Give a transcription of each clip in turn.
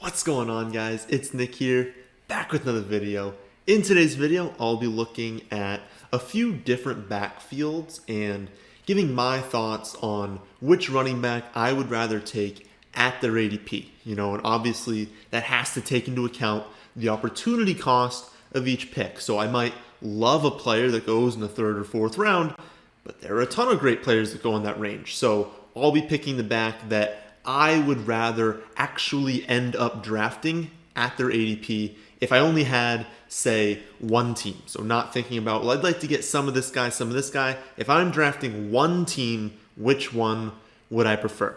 What's going on, guys? It's Nick here, back with another video. In today's video, I'll be looking at a few different backfields and giving my thoughts on which running back I would rather take at their ADP. And obviously that has to take into account the opportunity cost of each pick. So I might love a player that goes in the third or fourth round, but there are a ton of great players that go in that range. So I'll be picking the back that I would rather actually end up drafting at their ADP if I only had, say, one team. So not thinking about, well, I'd like to get some of this guy, some of this guy. If I'm drafting one team, which one would I prefer?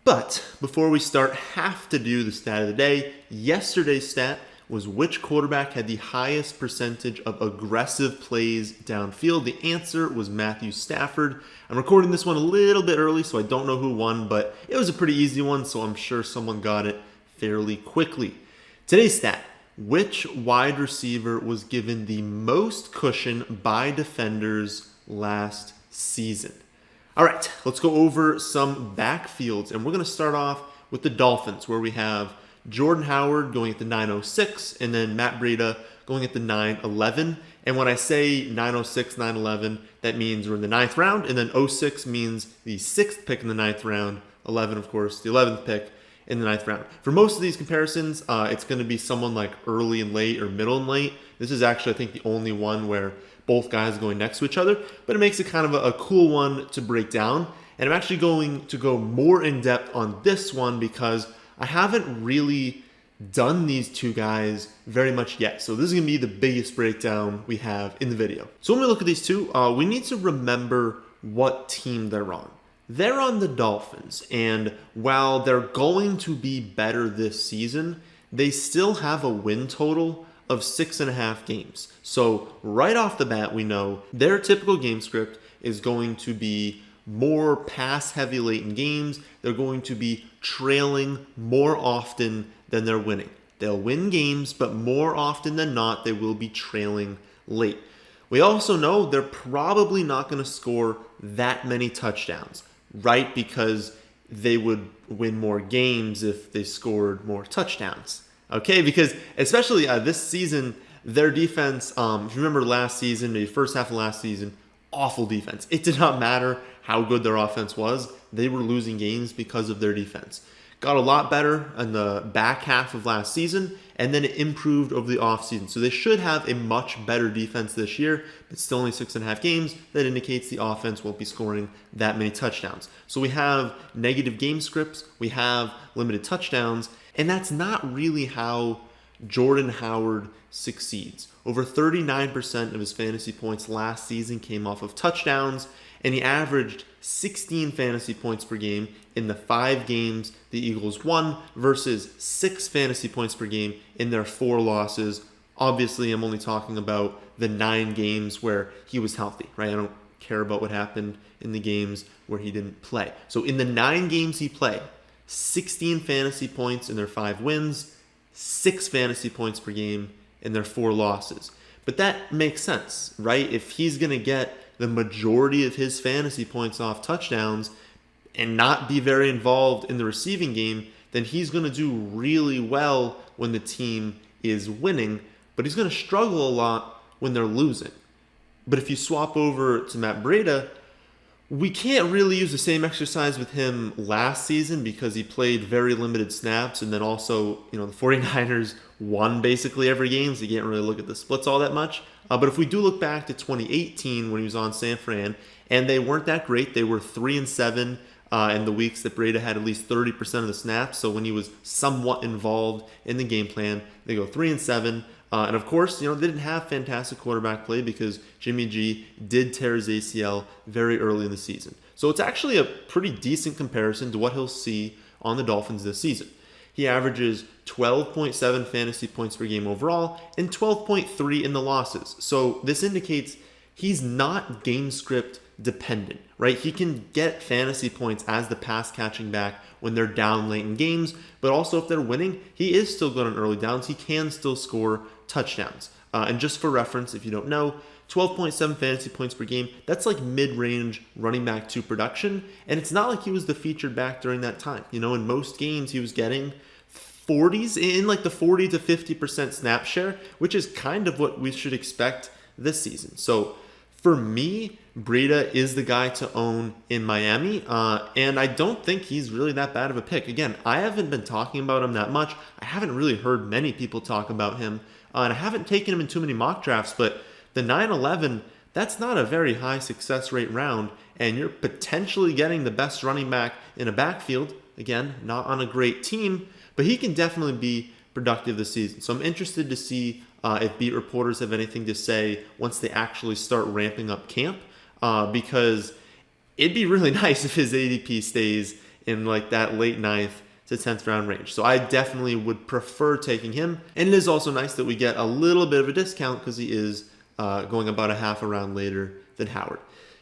But before we start, have to do the stat of the day. Yesterday's stat was which quarterback had the highest percentage of aggressive plays downfield. The answer was Matthew Stafford. I'm recording this one a little bit early, so I don't know who won, but it was a pretty easy one, so I'm sure someone got it fairly quickly. Today's stat: which wide receiver was given the most cushion by defenders last season? All right, let's go over some backfields, and we're going to start off with the Dolphins, where we have Jordan Howard going at the 906, and then Matt Brieda going at the 911. And when I say 906, 911, that means we're in the 9th round, and then 06 means the 6th pick in the 9th round, 11, of course, the 11th pick in the 9th round. For most of these comparisons, it's going to be someone like early and late or middle and late. This is actually, I think, the only one where both guys are going next to each other, but it makes it kind of a cool one to break down. And I'm actually going to go more in depth on this one because I haven't really done these two guys very much yet. So this is going to be the biggest breakdown we have in the video. So when we look at these two, we need to remember what team they're on. They're on the Dolphins, and while they're going to be better this season, they still have a win total of 6.5 games. So right off the bat, we know their typical game script is going to be more pass heavy late in games. They're going to be trailing more often than they're winning. They'll win games, but more often than not, they will be trailing late. We also know they're probably not going to score that many touchdowns, right? Because they would win more games if they scored more touchdowns. Okay, because especially this season, their defense, if you remember last season, the first half of last season, awful defense. It did not matter how good their offense was. They were losing games because of their defense. Got a lot better in the back half of last season, and then it improved over the offseason. So they should have a much better defense this year, but still only 6.5 games. That indicates the offense won't be scoring that many touchdowns. So we have negative game scripts, we have limited touchdowns, and that's not really how Jordan Howard succeeds. Over 39% of his fantasy points last season came off of touchdowns, and he averaged 16 fantasy points per game in the 5 games the Eagles won versus 6 fantasy points per game in their 4 losses. Obviously, I'm only talking about the 9 games where he was healthy, right? I don't care about what happened in the games where he didn't play. So in the 9 games he played, 16 fantasy points in their 5 wins, 6 fantasy points per game in their 4 losses. But that makes sense, right? If he's going to get the majority of his fantasy points off touchdowns and not be very involved in the receiving game, then he's going to do really well when the team is winning, but he's going to struggle a lot when they're losing. But if you swap over to Matt Brieda, we can't really use the same exercise with him last season because he played very limited snaps, and then also, the 49ers won basically every game, so you can't really look at the splits all that much. But if we do look back to 2018 when he was on San Fran, and they weren't that great, they were 3-7 in the weeks that Brieda had at least 30% of the snaps. So when he was somewhat involved in the game plan, they go 3-7. And of course, they didn't have fantastic quarterback play because Jimmy G did tear his ACL very early in the season. So it's actually a pretty decent comparison to what he'll see on the Dolphins this season. He averages 12.7 fantasy points per game overall and 12.3 in the losses. So this indicates he's not game script dependent, right? He can get fantasy points as the pass catching back when they're down late in games, but also if they're winning, he is still good on early downs. He can still score touchdowns. And just for reference, if you don't know, 12.7 fantasy points per game, that's like mid-range running back 2 production. And it's not like he was the featured back during that time. In most games he was getting 40s, in like the 40 to 50% snap share, which is kind of what we should expect this season. So for me, Brieda is the guy to own in Miami, and I don't think he's really that bad of a pick. Again, I haven't been talking about him that much. I haven't really heard many people talk about him, and I haven't taken him in too many mock drafts, but the 9-11, that's not a very high success rate round, and you're potentially getting the best running back in a backfield. Again, not on a great team, but he can definitely be productive this season. So I'm interested to see if beat reporters have anything to say once they actually start ramping up camp, because it'd be really nice if his ADP stays in like that late 9th to 10th round range. So I definitely would prefer taking him. And it is also nice that we get a little bit of a discount because he is going about a half a round later than Howard.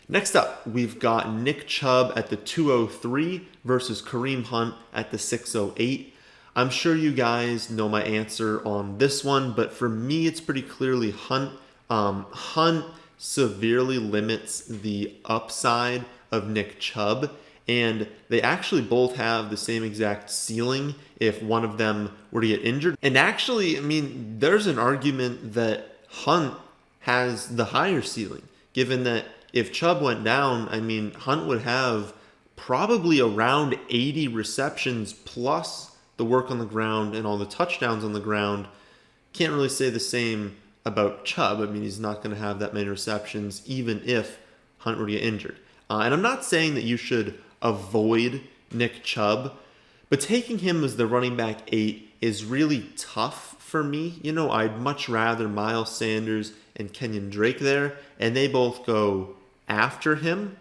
Next up, we've got Nick Chubb at the 203 versus Kareem Hunt at the 608. I'm sure you guys know my answer on this one, but for me, it's pretty clearly Hunt. Hunt severely limits the upside of Nick Chubb, and they actually both have the same exact ceiling if one of them were to get injured. And actually, I mean, there's an argument that Hunt has the higher ceiling, given that if Chubb went down, I mean, Hunt would have probably around 80 receptions plus the work on the ground and all the touchdowns on the ground. Can't really say the same about Chubb. I mean, he's not going to have that many receptions even if Hunt were to get injured. And I'm not saying that you should avoid Nick Chubb, but taking him as the running back 8 is really tough for me. You know, I'd much rather Miles Sanders and Kenyon Drake there, and they both go after him.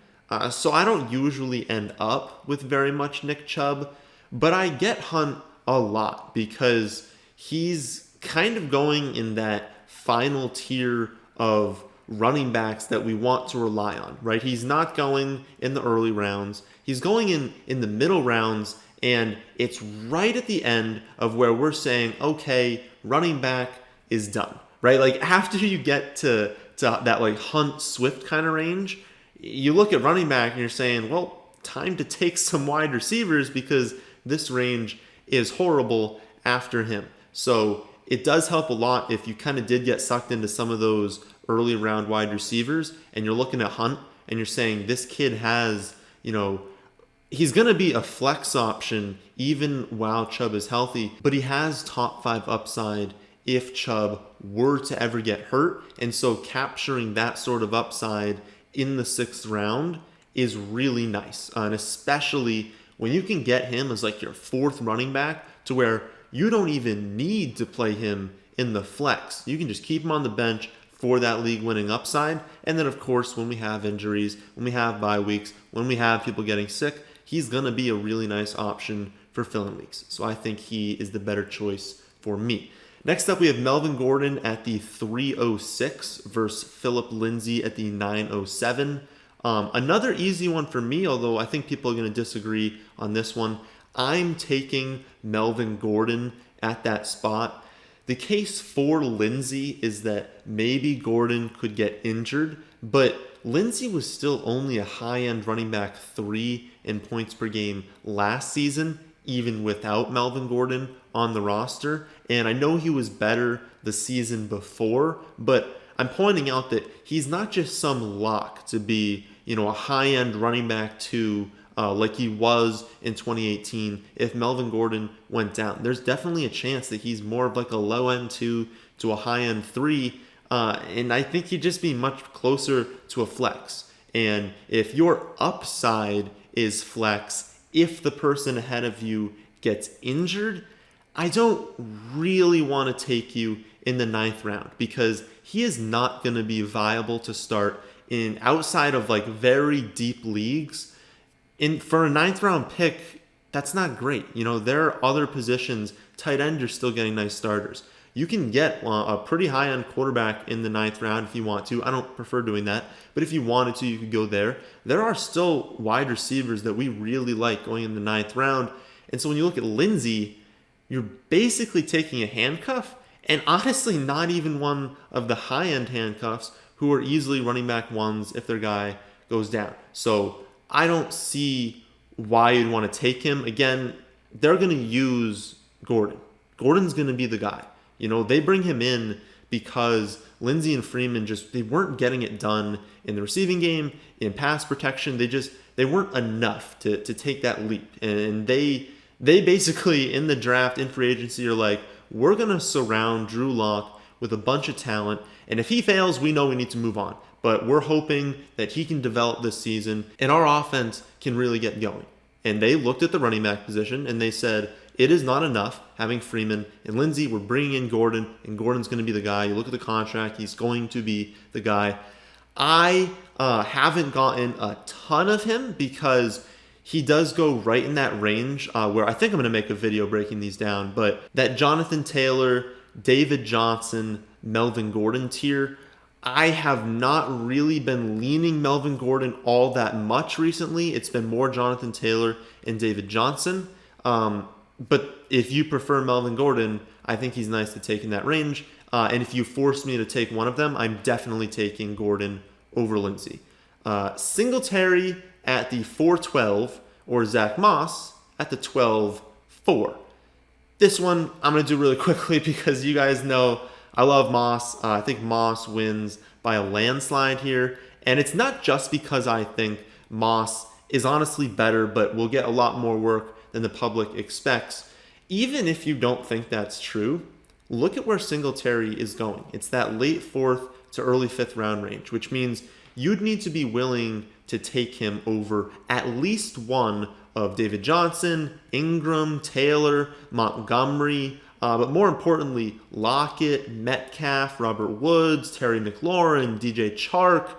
So I don't usually end up with very much Nick Chubb, but I get Hunt a lot because he's kind of going in that final tier of running backs that we want to rely on, right? He's not going in the early rounds. He's going in the middle rounds, and it's right at the end of where we're saying, okay, running back is done, right? Like after you get to that like Hunt Swift kind of range, you look at running back and you're saying, well, time to take some wide receivers because this range is horrible after him. So it does help a lot if you kind of did get sucked into some of those early round wide receivers and you're looking at Hunt and you're saying this kid has, you know, he's going to be a flex option even while Chubb is healthy, but he has top 5 upside if Chubb were to ever get hurt. And so capturing that sort of upside in the 6th round is really nice. And especially when you can get him as like your 4th running back to where you don't even need to play him in the flex. You can just keep him on the bench for that league-winning upside. And then, of course, when we have injuries, when we have bye weeks, when we have people getting sick, he's going to be a really nice option for fill-in weeks. So I think he is the better choice for me. Next up, we have Melvin Gordon at the 306 versus Phillip Lindsay at the 907. Another easy one for me, although I think people are going to disagree on this one. I'm taking Melvin Gordon at that spot. The case for Lindsay is that maybe Gordon could get injured, but Lindsay was still only a high-end running back 3 in points per game last season, even without Melvin Gordon on the roster. And I know he was better the season before, but I'm pointing out that he's not just some lock to be, you know, a high-end running back 2 like he was in 2018 if Melvin Gordon went down. There's definitely a chance that he's more of like a low-end 2 to a high-end 3, and I think he'd just be much closer to a flex. And if your upside is flex, if the person ahead of you gets injured, I don't really want to take you in the 9th round because he is not going to be viable to start in outside of like very deep leagues. For a 9th round pick, that's not great. You know, there are other positions. Tight end, you're still getting nice starters. You can get a pretty high-end quarterback in the 9th round if you want to. I don't prefer doing that, but if you wanted to, you could go there. There are still wide receivers that we really like going in the 9th round. And so when you look at Lindsay, you're basically taking a handcuff, and honestly not even one of the high-end handcuffs who are easily running back 1s if their guy goes down. So I don't see why you'd want to take him. Again, they're going to use Gordon, Gordon's going to be the guy. They bring him in because Lindsay and Freeman they weren't getting it done in the receiving game, in pass protection. They weren't enough to take that leap. And they basically, in the draft, in free agency, are like, we're going to surround Drew Lock with a bunch of talent. And if he fails, we know we need to move on. But we're hoping that he can develop this season and our offense can really get going. And they looked at the running back position and they said, it is not enough having Freeman and Lindsay. We're bringing in Gordon, and Gordon's going to be the guy. You look at the contract, he's going to be the guy. I haven't gotten a ton of him because he does go right in that range where I think I'm going to make a video breaking these down. But that Jonathan Taylor, David Johnson, Melvin Gordon tier, I have not really been leaning Melvin Gordon all that much recently. It's been more Jonathan Taylor and David Johnson. But if you prefer Melvin Gordon, I think he's nice to take in that range. And if you force me to take one of them, I'm definitely taking Gordon over Lindsay. Singletary at the 4.12 or Zach Moss at the 12.4. This one I'm going to do really quickly because you guys know I love Moss. I think Moss wins by a landslide here. And it's not just because I think Moss is honestly better, but will get a lot more work than the public expects. Even if you don't think that's true, look at where Singletary is going. It's that late 4th to early 5th round range, which means you'd need to be willing to take him over at least one of David Johnson, Ingram, Taylor, Montgomery, but more importantly, Lockett, Metcalf, Robert Woods, Terry McLaurin, DJ Chark.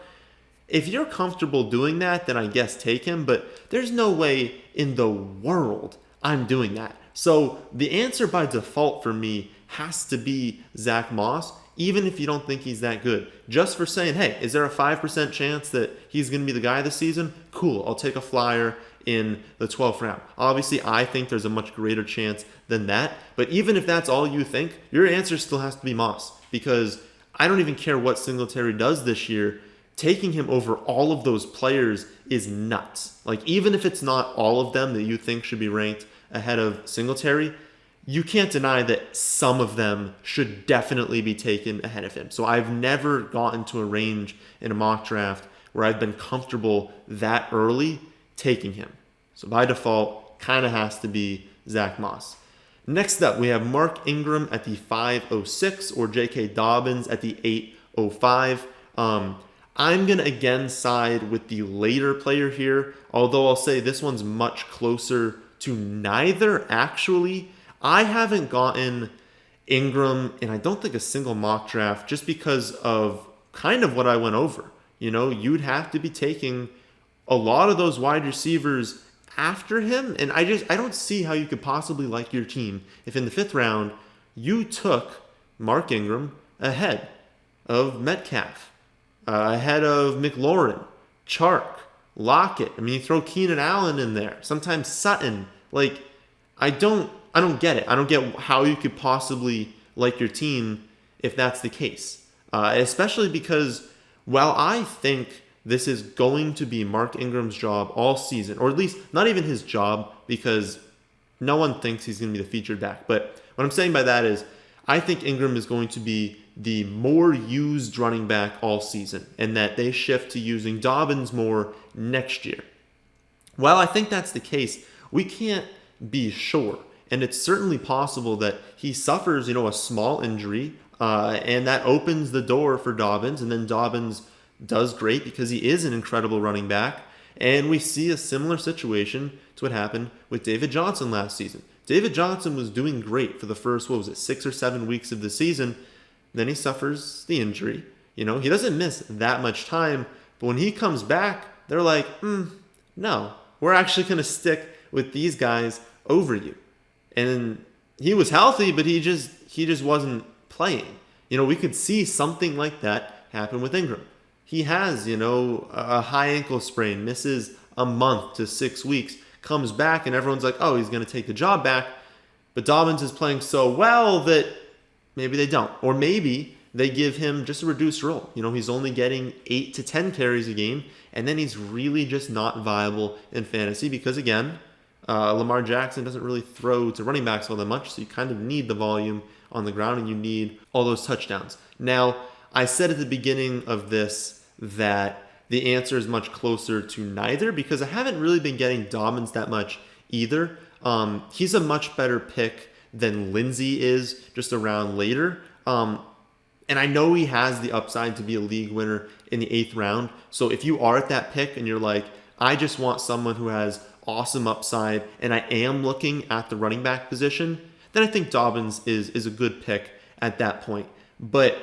If you're comfortable doing that, then I guess take him, but there's no way in the world I'm doing that. So the answer by default for me has to be Zach Moss, even if you don't think he's that good. Just for saying, hey, is there a 5% chance that he's going to be the guy this season? Cool, I'll take a flyer in the 12th round. Obviously, I think there's a much greater chance than that, but even if that's all you think, your answer still has to be Moss, because I don't even care what Singletary does this year. Taking him over all of those players is nuts. Like, even if it's not all of them that you think should be ranked ahead of Singletary, you can't deny that some of them should definitely be taken ahead of him. So I've never gotten to a range in a mock draft where I've been comfortable that early taking him. So by default, kind of has to be Zach Moss. Next up, we have Mark Ingram at the 5.06 or J.K. Dobbins at the 8.05. I'm going to again side with the later player here, although I'll say this one's much closer to neither, actually. I haven't gotten Ingram in, I don't think, a single mock draft just because of kind of what I went over. You'd have to be taking a lot of those wide receivers after him, and I don't see how you could possibly like your team if in the 5th round you took Mark Ingram ahead of Metcalf, ahead of McLaurin, Chark, Lockett. I mean, you throw Keenan Allen in there, sometimes Sutton. Like, I don't get it. I don't get how you could possibly like your team if that's the case. Especially because while I think this is going to be Mark Ingram's job all season, or at least not even his job, because no one thinks he's going to be the featured back. But what I'm saying by that is I think Ingram is going to be the more used running back all season, and that they shift to using Dobbins more next year. While I think that's the case, we can't be sure. And it's certainly possible that he suffers, a small injury, and that opens the door for Dobbins, and then Dobbins does great because he is an incredible running back. And we see a similar situation to what happened with David Johnson last season. David Johnson was doing great for the first, 6 or 7 weeks of the season. Then he suffers the injury. He doesn't miss that much time. But when he comes back, they're like, no, we're actually going to stick with these guys over you. And he was healthy, but he just wasn't playing. We could see something like that happen with Ingram. He has, a high ankle sprain, misses a month to 6 weeks, comes back, and everyone's like, oh, he's going to take the job back. But Dobbins is playing so well that maybe they don't. Or maybe they give him just a reduced role. He's only getting 8 to 10 carries a game, and then he's really just not viable in fantasy because, again, Lamar Jackson doesn't really throw to running backs all that much, so you kind of need the volume on the ground and you need all those touchdowns. Now, I said at the beginning of this that the answer is much closer to neither because I haven't really been getting Dobbins that much either. He's a much better pick than Lindsay is just a round later. And I know he has the upside to be a league winner in the 8th round. So if you are at that pick and you're like, I just want someone who has awesome upside and I am looking at the running back position, then I think Dobbins is a good pick at that point. But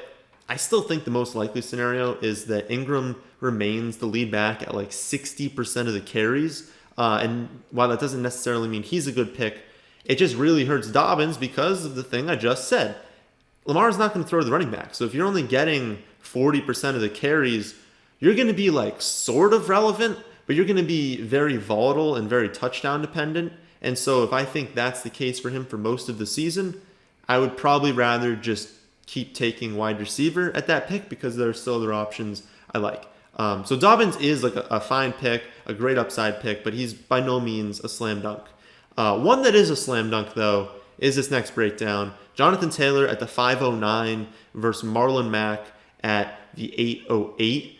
I still think the most likely scenario is that Ingram remains the lead back at like 60% of the carries. And while that doesn't necessarily mean he's a good pick, it just really hurts Dobbins because of the thing I just said. Lamar's not going to throw to the running back. So if you're only getting 40% of the carries, you're going to be like sort of relevant, but you're going to be very volatile and very touchdown dependent. And so if I think that's the case for him for most of the season, I would probably rather just keep taking wide receiver at that pick because there are still other options I like. So Dobbins is like a fine pick, a great upside pick, but he's by no means a slam dunk. One that is a slam dunk, though, is this next breakdown. Jonathan Taylor at the 509 versus Marlon Mack at the 808.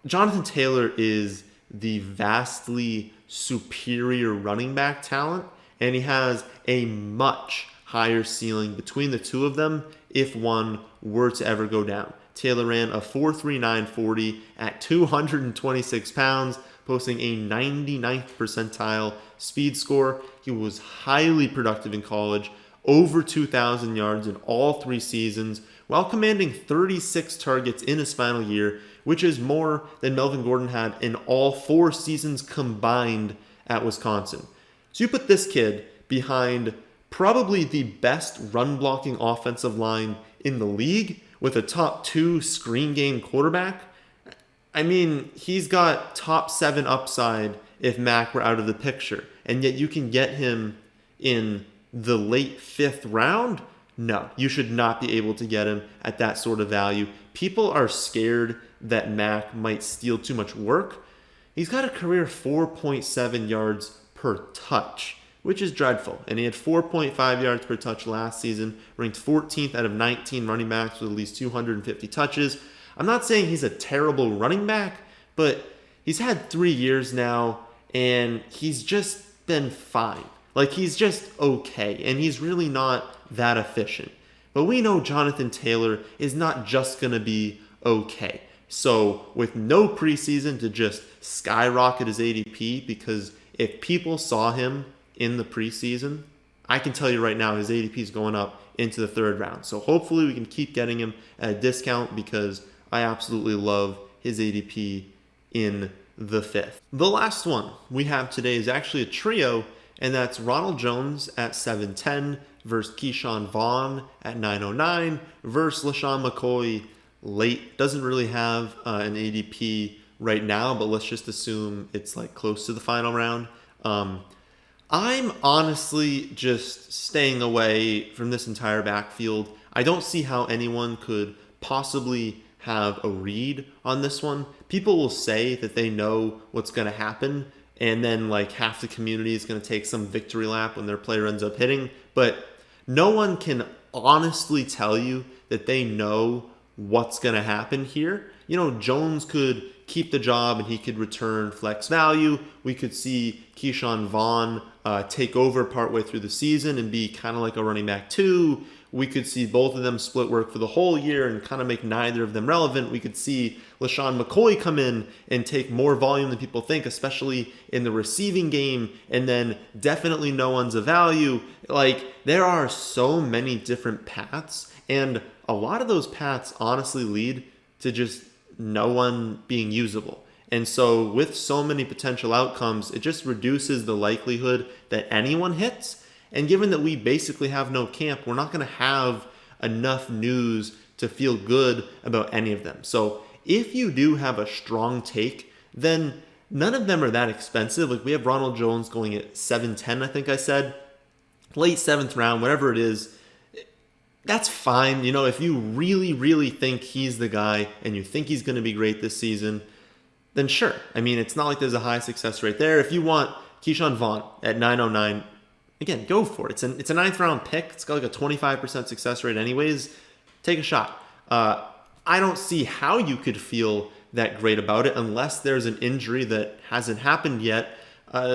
Jonathan Taylor is the vastly superior running back talent, and he has a much higher ceiling between the two of them if one were to ever go down. Taylor ran a 4.3940 at 226 pounds, posting a 99th percentile speed score. He was highly productive in college, over 2,000 yards in all 3 seasons, while commanding 36 targets in his final year, which is more than Melvin Gordon had in all 4 seasons combined at Wisconsin. So you put this kid behind probably the best run-blocking offensive line in the league with a top 2 screen game quarterback. I mean, he's got top 7 upside if Mack were out of the picture, and yet you can get him in the late 5th round? No, you should not be able to get him at that sort of value. People are scared that Mack might steal too much work. He's got a career 4.7 yards per touch, which is dreadful. And he had 4.5 yards per touch last season, ranked 14th out of 19 running backs with at least 250 touches. I'm not saying he's a terrible running back, but he's had 3 years now, and he's just been fine. Like, he's just okay, and he's really not that efficient. But we know Jonathan Taylor is not just going to be okay. So with no preseason to just skyrocket his ADP, because if people saw him in the preseason, I can tell you right now his ADP is going up into the 3rd round. So hopefully we can keep getting him at a discount because I absolutely love his ADP in the 5th. The last one we have today is actually a trio, and that's Ronald Jones at 710 versus Keyshawn Vaughn at 909 versus LeSean McCoy late. Doesn't really have an ADP right now, but let's just assume it's like close to the final round. I'm honestly just staying away from this entire backfield. I don't see how anyone could possibly have a read on this one. People will say that they know what's going to happen, and then like half the community is going to take some victory lap when their player ends up hitting. But no one can honestly tell you that they know what's going to happen here. You know, Jones could keep the job and he could return flex value. We could see Keyshawn Vaughn take over partway through the season and be kind of like a running back 2. We could see both of them split work for the whole year and kind of make neither of them relevant. We could see LeSean McCoy come in and take more volume than people think, especially in the receiving game, and then definitely no one's a value. Like, there are so many different paths, and a lot of those paths honestly lead to just no one being usable. And so with so many potential outcomes, it just reduces the likelihood that anyone hits. And given that we basically have no camp, we're not going to have enough news to feel good about any of them. So if you do have a strong take, then none of them are that expensive. Like, we have Ronald Jones going at 710, I think I said. Late 7th round, whatever it is, that's fine. You know, if you really, really think he's the guy and you think he's going to be great this season, then sure. I mean, it's not like there's a high success rate there. If you want Keyshawn Vaughn at 909. Again, go for it. It's a 9th round pick. It's got like a 25% success rate anyways. Take a shot. I don't see how you could feel that great about it unless there's an injury that hasn't happened yet.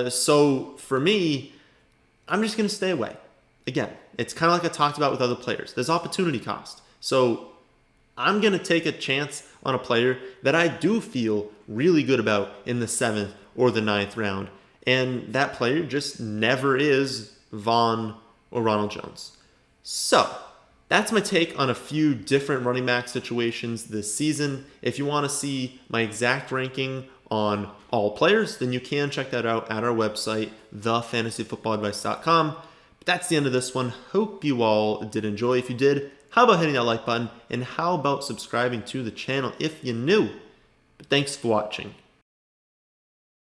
So for me, I'm just going to stay away. Again, it's kind of like I talked about with other players. There's opportunity cost. So I'm going to take a chance on a player that I do feel really good about in the 7th or the 9th round. And that player just never is Vaughn or Ronald Jones. So that's my take on a few different running back situations this season. If you want to see my exact ranking on all players, then you can check that out at our website, thefantasyfootballadvice.com. But that's the end of this one. Hope you all did enjoy. If you did, how about hitting that like button? And how about subscribing to the channel if you're new? But thanks for watching.